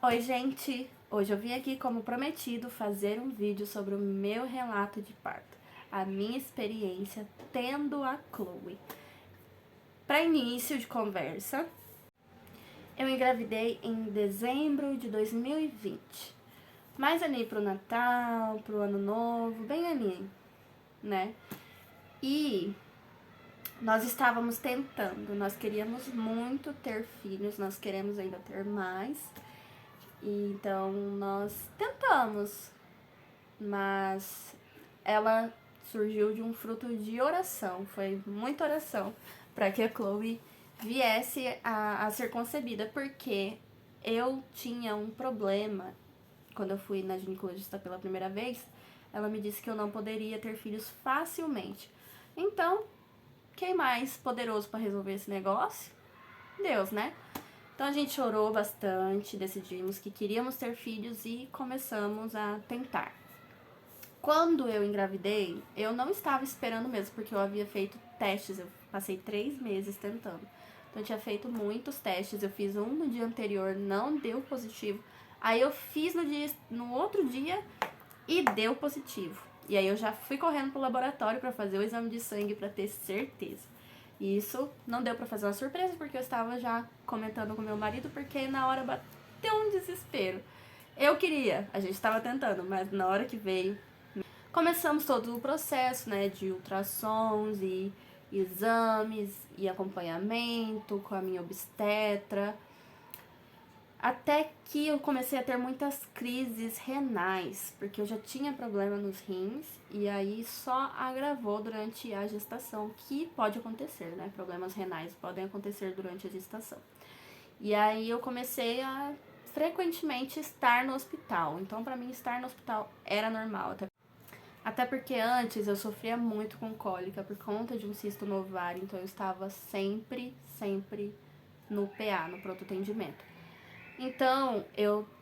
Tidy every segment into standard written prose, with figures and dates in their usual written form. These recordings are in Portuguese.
Oi, gente! Hoje eu vim aqui, como prometido, fazer um vídeo sobre o meu relato de parto, a minha experiência tendo a Chloe. Para início de conversa, eu engravidei em dezembro de 2020, mais ali pro Natal, pro Ano Novo, bem ali, né? E nós estávamos tentando, nós queríamos muito ter filhos, nós queremos ainda ter mais. Então nós tentamos, mas ela surgiu de um fruto de oração, foi muita oração para que a Chloe viesse a ser concebida, porque eu tinha um problema quando eu fui na ginecologista pela primeira vez. Ela me disse que eu não poderia ter filhos facilmente. Então, quem mais poderoso para resolver esse negócio? Deus, né? Então a gente orou bastante, decidimos que queríamos ter filhos e começamos a tentar. Quando eu engravidei, eu não estava esperando mesmo, porque eu havia feito testes, eu passei 3 meses tentando. Então eu tinha feito muitos testes, eu fiz um no dia anterior, não deu positivo. Aí eu fiz no outro dia e deu positivo. E aí eu já fui correndo pro laboratório para fazer o exame de sangue para ter certeza. E isso não deu pra fazer uma surpresa, porque eu estava já comentando com meu marido, porque na hora bateu um desespero. Eu queria, a gente estava tentando, mas na hora que veio, começamos todo o processo, né, de ultrassons e exames e acompanhamento com a minha obstetra, até que eu comecei a ter muitas crises renais, porque eu já tinha problema nos rins e aí só agravou durante a gestação, que pode acontecer, né? Problemas renais podem acontecer durante a gestação. E aí eu comecei a frequentemente estar no hospital. Então, pra mim, estar no hospital era normal. Até porque antes eu sofria muito com cólica por conta de um cisto no ovário, então eu estava sempre no PA, no pronto atendimento. Então,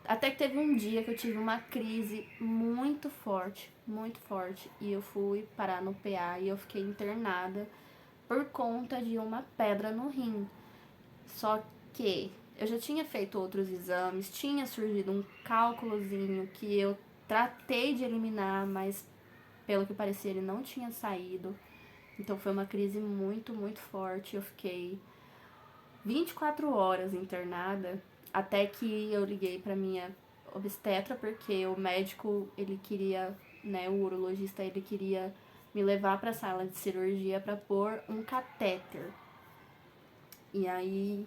até que teve um dia que eu tive uma crise muito forte, e eu fui parar no PA e eu fiquei internada por conta de uma pedra no rim. Só que eu já tinha feito outros exames, tinha surgido um cálculozinho que eu tratei de eliminar, mas pelo que parecia ele não tinha saído. Então foi uma crise muito forte. Eu fiquei 24 horas internada, até que eu liguei pra minha obstetra, porque o médico, ele queria, né, o urologista, ele queria me levar pra sala de cirurgia pra pôr um catéter. E aí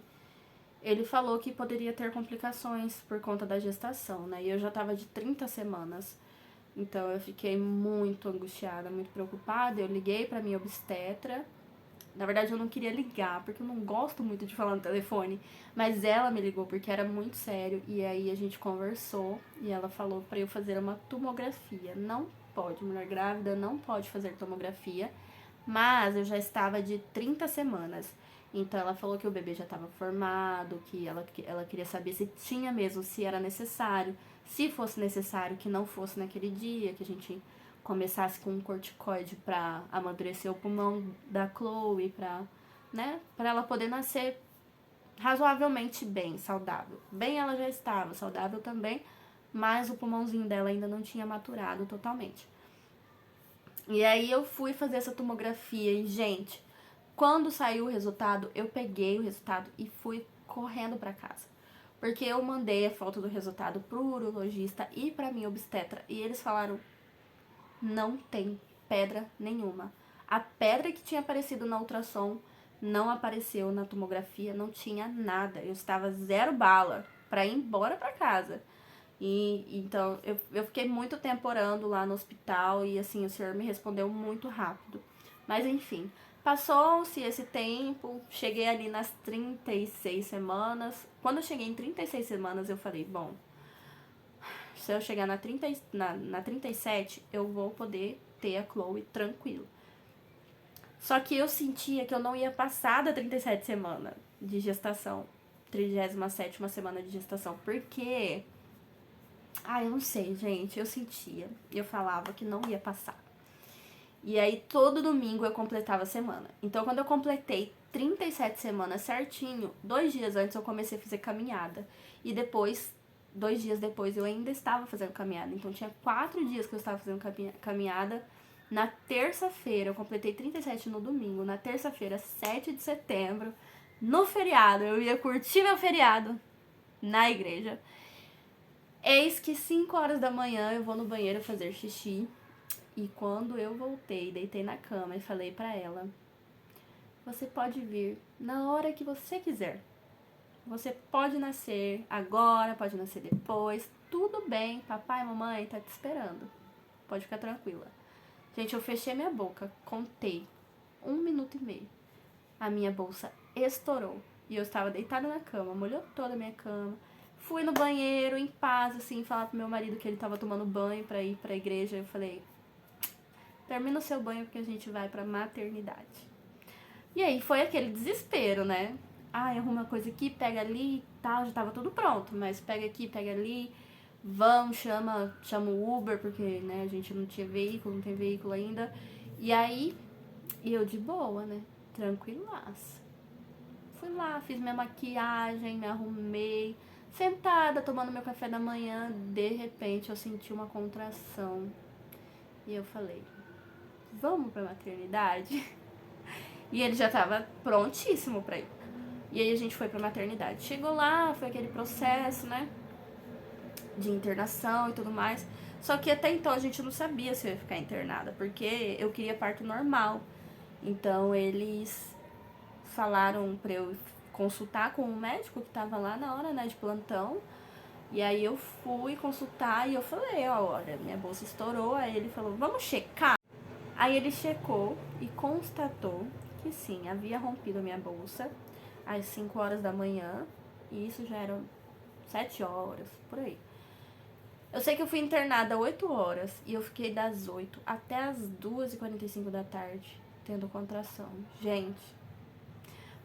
ele falou que poderia ter complicações por conta da gestação, né? E eu já tava de 30 semanas. Então eu fiquei muito angustiada, muito preocupada. Eu liguei pra minha obstetra. Na verdade, eu não queria ligar, porque eu não gosto muito de falar no telefone. Mas ela me ligou porque era muito sério. E aí a gente conversou e ela falou pra eu fazer uma tomografia. Não pode, mulher grávida não pode fazer tomografia. Mas eu já estava de 30 semanas. Então ela falou que o bebê já estava formado, que ela queria saber se tinha mesmo, se era necessário. Se fosse necessário, que não fosse naquele dia, que a gente começasse com um corticoide pra amadurecer o pulmão da Chloe, né, pra ela poder nascer razoavelmente bem, saudável. Bem, ela já estava, saudável também, mas o pulmãozinho dela ainda não tinha maturado totalmente. E aí eu fui fazer essa tomografia e, gente, quando saiu o resultado, eu peguei o resultado e fui correndo pra casa. Porque eu mandei a foto do resultado pro urologista e pra minha obstetra, e eles falaram: não tem pedra nenhuma. A pedra que tinha aparecido na ultrassom não apareceu na tomografia, não tinha nada. Eu estava 0 bala pra ir embora pra casa. E então eu fiquei muito tempo orando lá no hospital e assim, o senhor me respondeu muito rápido. Mas enfim, passou-se esse tempo, cheguei ali nas 36 semanas. Quando eu cheguei em 36 semanas, eu falei: bom, se eu chegar na 37, eu vou poder ter a Chloe tranquilo. Só que eu sentia que eu não ia passar da 37 semana de gestação, 37ª semana de gestação, porque... eu não sei, gente, eu sentia, eu falava que não ia passar. E aí todo domingo eu completava a semana. Então quando eu completei 37 semanas certinho, 2 dias antes eu comecei a fazer caminhada. E depois 2 dias depois eu ainda estava fazendo caminhada. Então tinha 4 dias que eu estava fazendo caminhada. Na terça-feira, eu completei 37 no domingo. Na terça-feira, 7 de setembro, no feriado, eu ia curtir meu feriado na igreja. Eis que 5 horas da manhã eu vou no banheiro fazer xixi. E quando eu voltei, deitei na cama e falei pra ela: você pode vir na hora que você quiser. Você pode nascer agora, pode nascer depois. Tudo bem, papai e mamãe tá te esperando. Pode ficar tranquila. Gente, eu fechei minha boca, contei 1 minuto e meio. A minha bolsa estourou. E eu estava deitada na cama, molhou toda a minha cama. Fui no banheiro, em paz, assim, falar pro meu marido que ele tava tomando banho pra ir pra igreja. Eu falei: termina o seu banho porque a gente vai pra maternidade. E aí foi aquele desespero, né? Ai, arruma uma coisa aqui, pega ali e tal, já tava tudo pronto. Mas pega aqui, pega ali, vamos, chama o Uber, porque, né, a gente não tinha veículo, não tem veículo ainda. E aí, eu de boa, né? Tranquilaça. Fui lá, fiz minha maquiagem, me arrumei, sentada, tomando meu café da manhã. De repente, eu senti uma contração. E eu falei: vamos pra maternidade? E ele já tava prontíssimo pra ir. E aí a gente foi pra maternidade. Chegou lá, foi aquele processo, né, de internação e tudo mais. Só que até então a gente não sabia se eu ia ficar internada, porque eu queria parto normal. Então eles falaram pra eu consultar com o médico que tava lá na hora, né, de plantão. E aí eu fui consultar e eu falei: ó, olha, minha bolsa estourou. Aí ele falou: vamos checar? Aí ele checou e constatou que sim, havia rompido a minha bolsa às 5 horas da manhã. E isso já eram 7 horas, por aí. Eu sei que eu fui internada 8 horas e eu fiquei das 8 até as 2h45 da tarde tendo contração. Gente,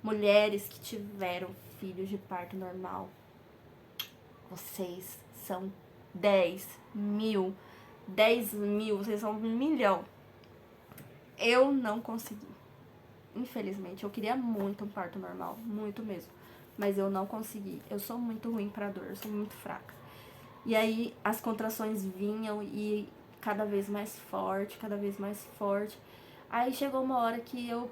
mulheres que tiveram filhos de parto normal, vocês são 10.000, vocês são 1.000.000. Eu não consegui. Infelizmente, eu queria muito um parto normal, muito mesmo. Mas eu não consegui. Eu sou muito ruim pra dor, eu sou muito fraca. E aí as contrações vinham e cada vez mais forte, cada vez mais forte. Aí chegou uma hora que eu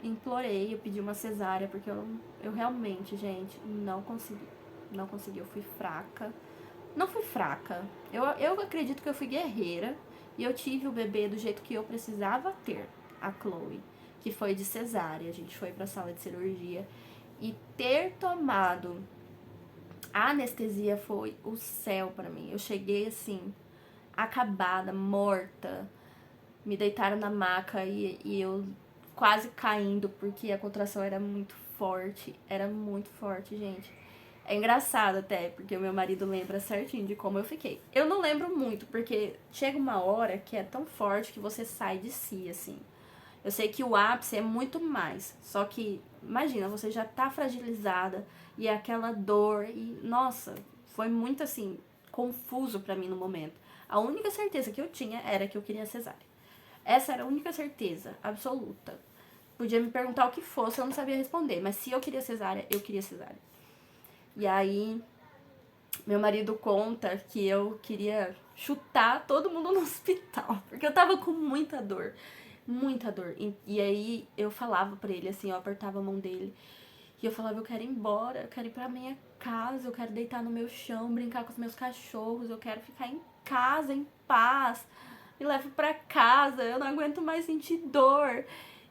implorei, eu pedi uma cesárea, porque eu realmente, gente, não consegui. Não consegui, eu fui fraca. Não fui fraca. Eu acredito que eu fui guerreira e eu tive o bebê do jeito que eu precisava ter, a Chloe, que foi de cesárea. A gente foi pra sala de cirurgia e ter tomado a anestesia foi o céu pra mim. Eu cheguei assim, acabada, morta. Me deitaram na maca e eu quase caindo porque a contração era muito forte. Era muito forte, gente. É engraçado até, porque o meu marido lembra certinho de como eu fiquei. Eu não lembro muito, porque chega uma hora que é tão forte que você sai de si, assim. Eu sei que o ápice é muito mais, só que, imagina, você já tá fragilizada e aquela dor e, nossa, foi muito, assim, confuso pra mim no momento. A única certeza que eu tinha era que eu queria cesárea. Essa era a única certeza, absoluta. Podia me perguntar o que fosse, eu não sabia responder, mas se eu queria cesárea, eu queria cesárea. E aí, meu marido conta que eu queria chutar todo mundo no hospital, porque eu tava com muita dor, muita dor. E aí eu falava pra ele assim, eu apertava a mão dele, e eu falava: eu quero ir embora, eu quero ir pra minha casa, eu quero deitar no meu chão, brincar com os meus cachorros, eu quero ficar em casa, em paz, me leve pra casa, eu não aguento mais sentir dor.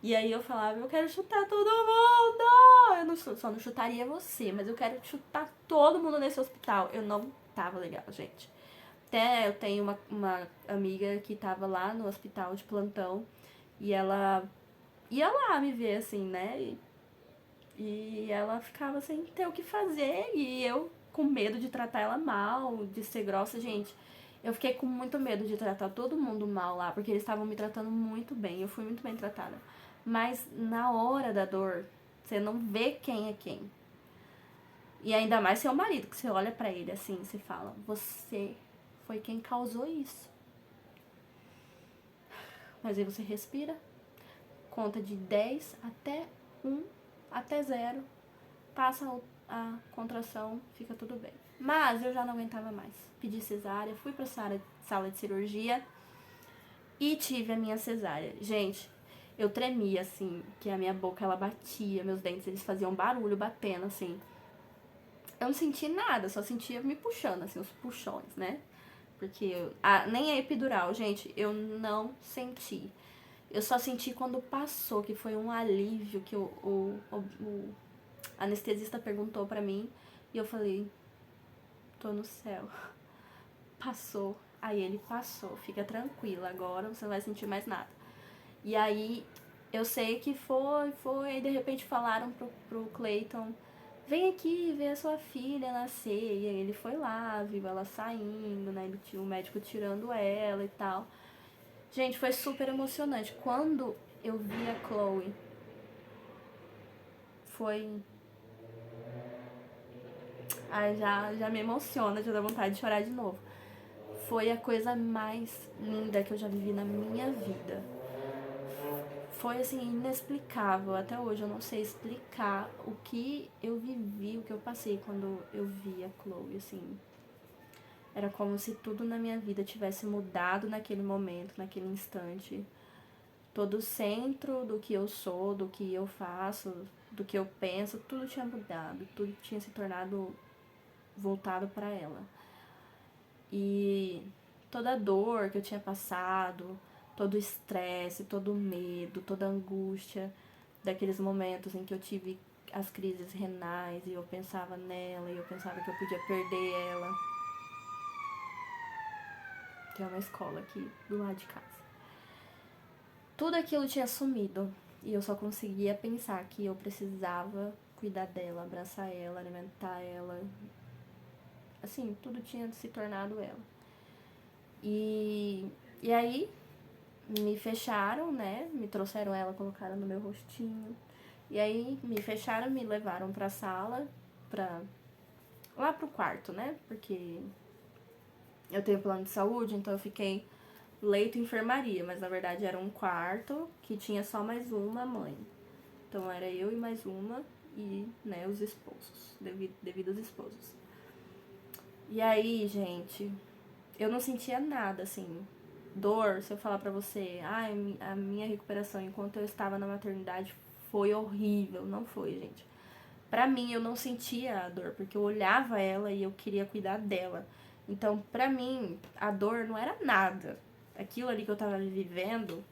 E aí eu falava: eu quero chutar todo mundo! Eu não, só não chutaria você, mas eu quero chutar todo mundo nesse hospital. Eu não tava legal, gente. Até eu tenho uma amiga que tava lá no hospital de plantão e ela ia lá me ver, assim, né? E ela ficava sem ter o que fazer e eu com medo de tratar ela mal, de ser grossa, gente. Eu fiquei com muito medo de tratar todo mundo mal lá, porque eles estavam me tratando muito bem, eu fui muito bem tratada. Mas na hora da dor, você não vê quem é quem. E ainda mais seu marido, que você olha pra ele assim, você fala: você foi quem causou isso. Mas aí você respira, conta de 10 até 1, até 0, passa a contração, fica tudo bem. Mas eu já não aguentava mais. Pedi cesárea, fui pra sala de cirurgia e tive a minha cesárea. Gente, eu tremia, assim, que a minha boca, ela batia, meus dentes, eles faziam barulho batendo, assim. Eu não senti nada, só sentia me puxando, assim, os puxões, né? Porque nem a epidural, gente, eu não senti. Eu só senti quando passou, que foi um alívio, que o anestesista perguntou pra mim e eu falei, tô no céu. Passou. Aí ele passou, fica tranquila, agora você não vai sentir mais nada. E aí eu sei que foi, e de repente falaram pro Clayton, vem aqui ver a sua filha nascer. E aí ele foi lá, viu ela saindo, né? Ele tinha o médico tirando ela e tal. Gente, foi super emocionante. Quando eu vi a Chloe, foi... Ai, já me emociona, já dá vontade de chorar de novo. Foi a coisa mais linda que eu já vivi na minha vida. Foi, assim, inexplicável. Até hoje eu não sei explicar o que eu vivi, o que eu passei quando eu vi a Chloe, assim. Era como se tudo na minha vida tivesse mudado naquele momento, naquele instante. Todo o centro do que eu sou, do que eu faço, do que eu penso, tudo tinha mudado. Tudo tinha se tornado voltado para ela. E toda a dor que eu tinha passado, todo o estresse, todo o medo, toda a angústia daqueles momentos em que eu tive as crises renais e eu pensava nela e eu pensava que eu podia perder ela. Tem uma escola aqui do lado de casa. Tudo aquilo tinha sumido e eu só conseguia pensar que eu precisava cuidar dela, abraçar ela, alimentar ela. Assim, tudo tinha se tornado ela. E aí me fecharam, né? Me trouxeram ela, colocaram no meu rostinho. E aí me fecharam, me levaram pra sala, lá pro quarto, né? Porque eu tenho plano de saúde, então eu fiquei leito e enfermaria, mas na verdade era um quarto que tinha só mais uma mãe. Então era eu e mais uma e, né, os esposos, devidos esposos. E aí, gente, eu não sentia nada, assim, dor. Se eu falar pra você, a minha recuperação enquanto eu estava na maternidade foi horrível. Não foi, gente. Pra mim, eu não sentia a dor, porque eu olhava ela e eu queria cuidar dela. Então, pra mim, a dor não era nada. Aquilo ali que eu tava vivendo,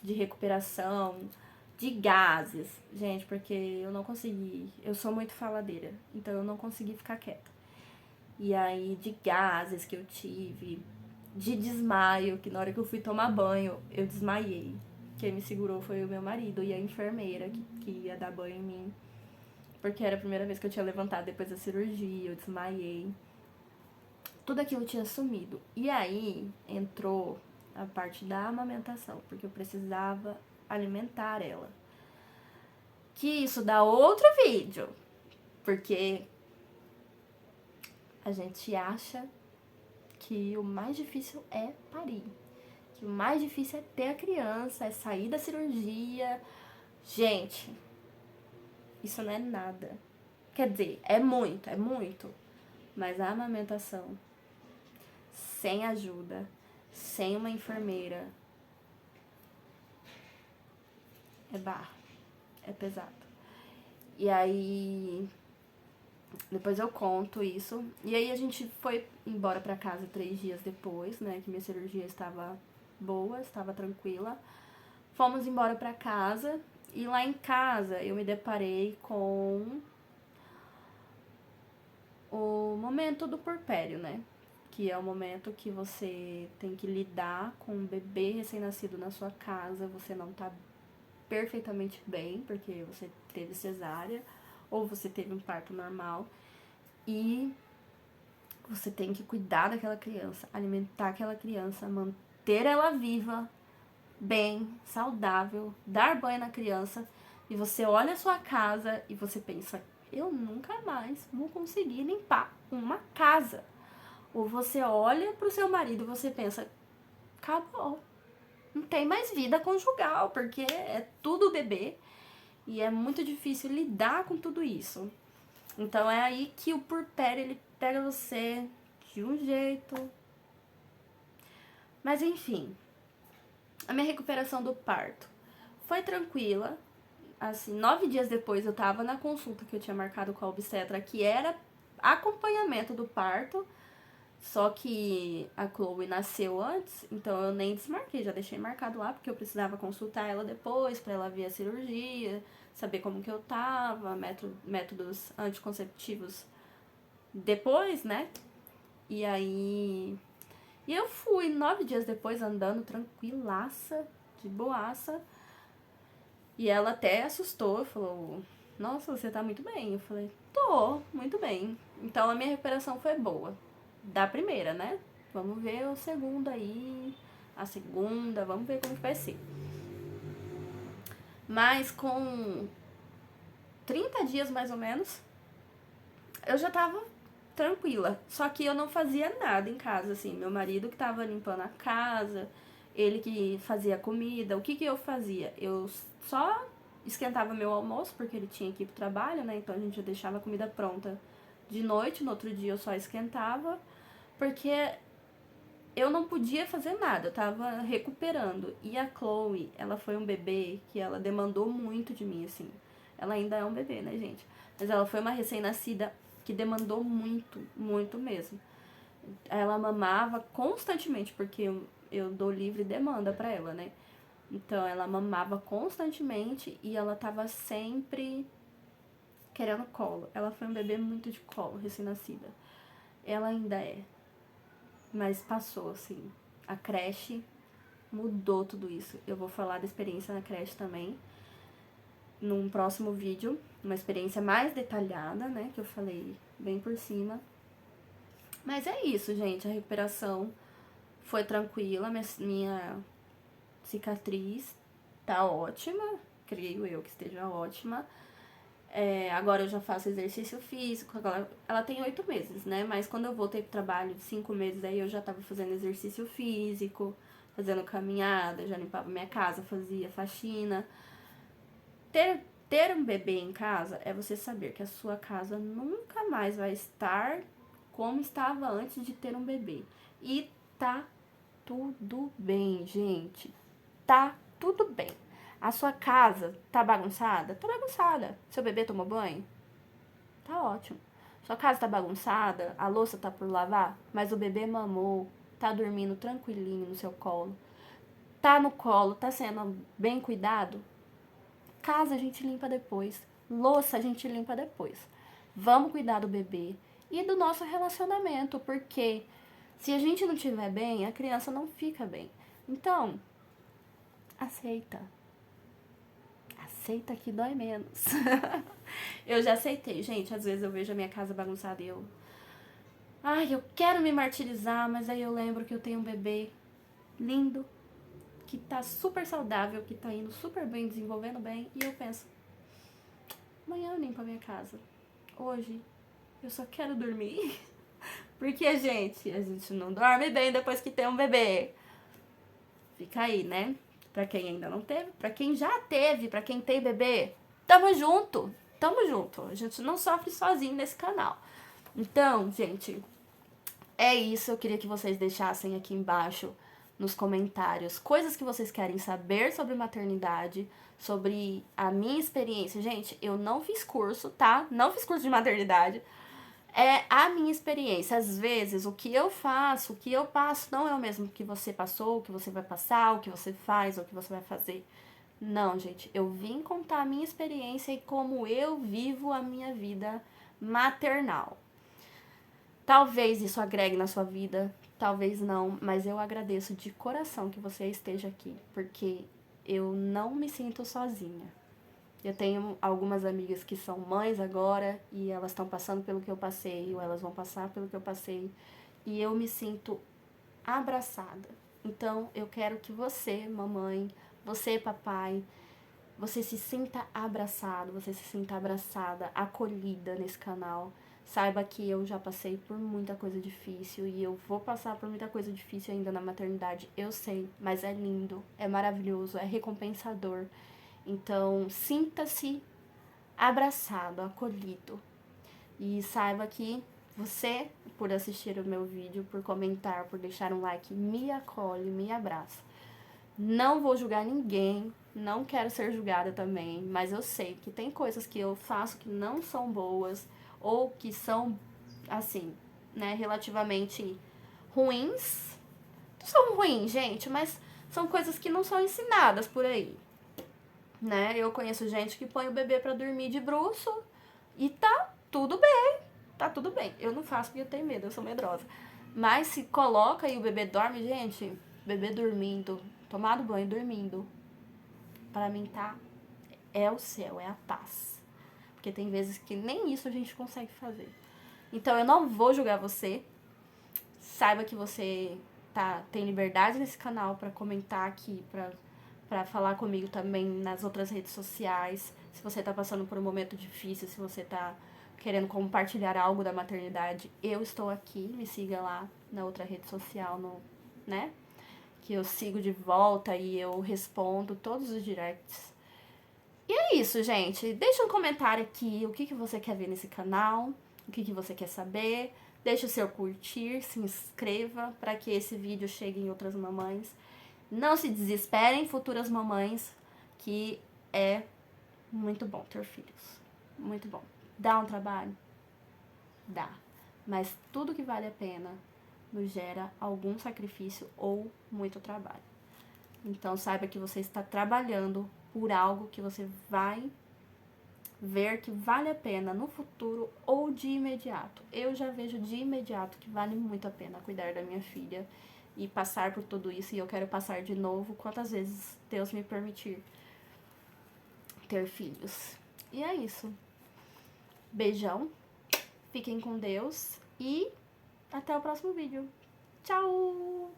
de recuperação, de gases. Gente, porque eu não consegui. Eu sou muito faladeira, então eu não consegui ficar quieta. E aí, de gases que eu tive, de desmaio, que na hora que eu fui tomar banho, eu desmaiei. Quem me segurou foi o meu marido e a enfermeira que ia dar banho em mim. Porque era a primeira vez que eu tinha levantado depois da cirurgia, eu desmaiei. Tudo aquilo tinha sumido. E aí entrou a parte da amamentação, porque eu precisava alimentar ela. Que isso dá outro vídeo, porque a gente acha que o mais difícil é parir. Que o mais difícil é ter a criança, é sair da cirurgia. Gente, isso não é nada. Quer dizer, é muito. Mas a amamentação, sem ajuda, sem uma enfermeira, é barro, é pesado. E aí, depois eu conto isso. E aí a gente foi embora pra casa 3 dias depois, né, que minha cirurgia estava boa, estava tranquila. Fomos embora pra casa e lá em casa eu me deparei com o momento do puerpério, né? Que é o momento que você tem que lidar com um bebê recém-nascido na sua casa, você não tá perfeitamente bem, porque você teve cesárea, ou você teve um parto normal, e você tem que cuidar daquela criança, alimentar aquela criança, manter ela viva, bem, saudável, dar banho na criança, e você olha a sua casa e você pensa, eu nunca mais vou conseguir limpar uma casa. Ou você olha pro seu marido e você pensa, acabou, não tem mais vida conjugal, porque é tudo bebê e é muito difícil lidar com tudo isso. Então é aí que o puerpério, ele pega você de um jeito. Mas enfim, a minha recuperação do parto foi tranquila. Assim, 9 dias depois eu tava na consulta que eu tinha marcado com a obstetra, que era acompanhamento do parto. Só que a Chloe nasceu antes, então eu nem desmarquei, já deixei marcado lá, porque eu precisava consultar ela depois, pra ela ver a cirurgia, saber como que eu tava, métodos anticonceptivos depois, né? E aí. E eu fui 9 dias depois andando tranquilaça, de boaça. E ela até assustou, falou: Nossa, você tá muito bem. Eu falei: Tô, muito bem. Então a minha recuperação foi boa. Da primeira, né? Vamos ver o segundo aí, a segunda, vamos ver como que vai ser. Mas com 30 dias mais ou menos, eu já tava tranquila. Só que eu não fazia nada em casa, assim. Meu marido que tava limpando a casa, ele que fazia comida. O que que eu fazia? Eu só esquentava meu almoço, porque ele tinha que ir pro trabalho, né? Então a gente já deixava a comida pronta de noite, no outro dia eu só esquentava. Porque eu não podia fazer nada, eu tava recuperando. E a Chloe, ela foi um bebê que ela demandou muito de mim, assim. Ela ainda é um bebê, né, gente? Mas ela foi uma recém-nascida que demandou muito, muito mesmo. Ela mamava constantemente, porque eu dou livre demanda pra ela, né? Então ela mamava constantemente e ela tava sempre querendo colo. Ela foi um bebê muito de colo, recém-nascida. Ela ainda é, mas passou, assim. A creche mudou tudo isso. Eu vou falar da experiência na creche também num próximo vídeo, uma experiência mais detalhada, né, que eu falei bem por cima. Mas é isso, gente, a recuperação foi tranquila, minha cicatriz tá ótima, creio eu que esteja ótima. Agora eu já faço exercício físico, agora ela tem 8 meses, né, mas quando eu voltei pro trabalho de 5 meses, aí eu já tava fazendo exercício físico, fazendo caminhada, já limpava minha casa, fazia faxina. Ter um bebê em casa é você saber que a sua casa nunca mais vai estar como estava antes de ter um bebê. E tá tudo bem, gente. Tá tudo bem. A sua casa tá bagunçada? Tá bagunçada. Seu bebê tomou banho? Tá ótimo. Sua casa tá bagunçada, a louça tá por lavar, mas o bebê mamou, tá dormindo tranquilinho no seu colo. Tá no colo, tá sendo bem cuidado? Casa a gente limpa depois. Louça a gente limpa depois. Vamos cuidar do bebê e do nosso relacionamento, porque se a gente não estiver bem, a criança não fica bem. Então, aceita. Aceita que dói menos. Eu já aceitei, gente. Às vezes eu vejo a minha casa bagunçada e eu. Ai, eu quero me martirizar, mas aí eu lembro que eu tenho um bebê lindo, que tá super saudável, que tá indo super bem, desenvolvendo bem, e eu penso, amanhã eu limpo a minha casa. Hoje eu só quero dormir. Porque, gente, a gente não dorme bem depois que tem um bebê. Fica aí, né? Pra quem ainda não teve, pra quem já teve, pra quem tem bebê, tamo junto. Tamo junto. A gente não sofre sozinho nesse canal. Então, gente, é isso. Eu queria que vocês deixassem aqui embaixo nos comentários coisas que vocês querem saber sobre maternidade, sobre a minha experiência. Gente, eu não fiz curso, tá? Não fiz curso de maternidade. É a minha experiência. Às vezes, o que eu faço, o que eu passo, não é o mesmo que você passou, o que você vai passar, o que você faz, ou o que você vai fazer. Não, gente. Eu vim contar a minha experiência e como eu vivo a minha vida maternal. Talvez isso agregue na sua vida, talvez não, mas eu agradeço de coração que você esteja aqui, porque eu não me sinto sozinha. Eu tenho algumas amigas que são mães agora e elas estão passando pelo que eu passei, ou elas vão passar pelo que eu passei, e eu me sinto abraçada. Então, eu quero que você, mamãe, você, papai, você se sinta abraçado, você se sinta abraçada, acolhida nesse canal. Saiba que eu já passei por muita coisa difícil e eu vou passar por muita coisa difícil ainda na maternidade, eu sei, mas é lindo, é maravilhoso, é recompensador. Então, sinta-se abraçado, acolhido. E saiba que você, por assistir o meu vídeo, por comentar, por deixar um like, me acolhe, me abraça. Não vou julgar ninguém, não quero ser julgada também, mas eu sei que tem coisas que eu faço que não são boas ou que são, assim, né, relativamente ruins. Não são ruins, gente, mas são coisas que não são ensinadas por aí, né? Eu conheço gente que põe o bebê pra dormir de bruço e tá tudo bem, tá tudo bem. Eu não faço porque eu tenho medo, eu sou medrosa. Mas se coloca e o bebê dorme, gente, bebê dormindo, tomado banho dormindo, pra mim tá, é o céu, é a paz. Porque tem vezes que nem isso a gente consegue fazer. Então eu não vou julgar você. Saiba que você tem liberdade nesse canal pra comentar aqui, pra falar comigo também nas outras redes sociais. Se você tá passando por um momento difícil, se você tá querendo compartilhar algo da maternidade, eu estou aqui. Me siga lá na outra rede social, né? Que eu sigo de volta e eu respondo todos os directs. E é isso, gente. Deixa um comentário aqui o que você quer ver nesse canal, o que você quer saber. Deixa o seu curtir, se inscreva para que esse vídeo chegue em outras mamães. Não se desesperem, futuras mamães, que é muito bom ter filhos. Muito bom. Dá um trabalho? Dá. Mas tudo que vale a pena nos gera algum sacrifício ou muito trabalho. Então saiba que você está trabalhando por algo que você vai ver que vale a pena no futuro ou de imediato. Eu já vejo de imediato que vale muito a pena cuidar da minha filha e passar por tudo isso, e eu quero passar de novo quantas vezes Deus me permitir ter filhos. E é isso. Beijão, fiquem com Deus e até o próximo vídeo. Tchau!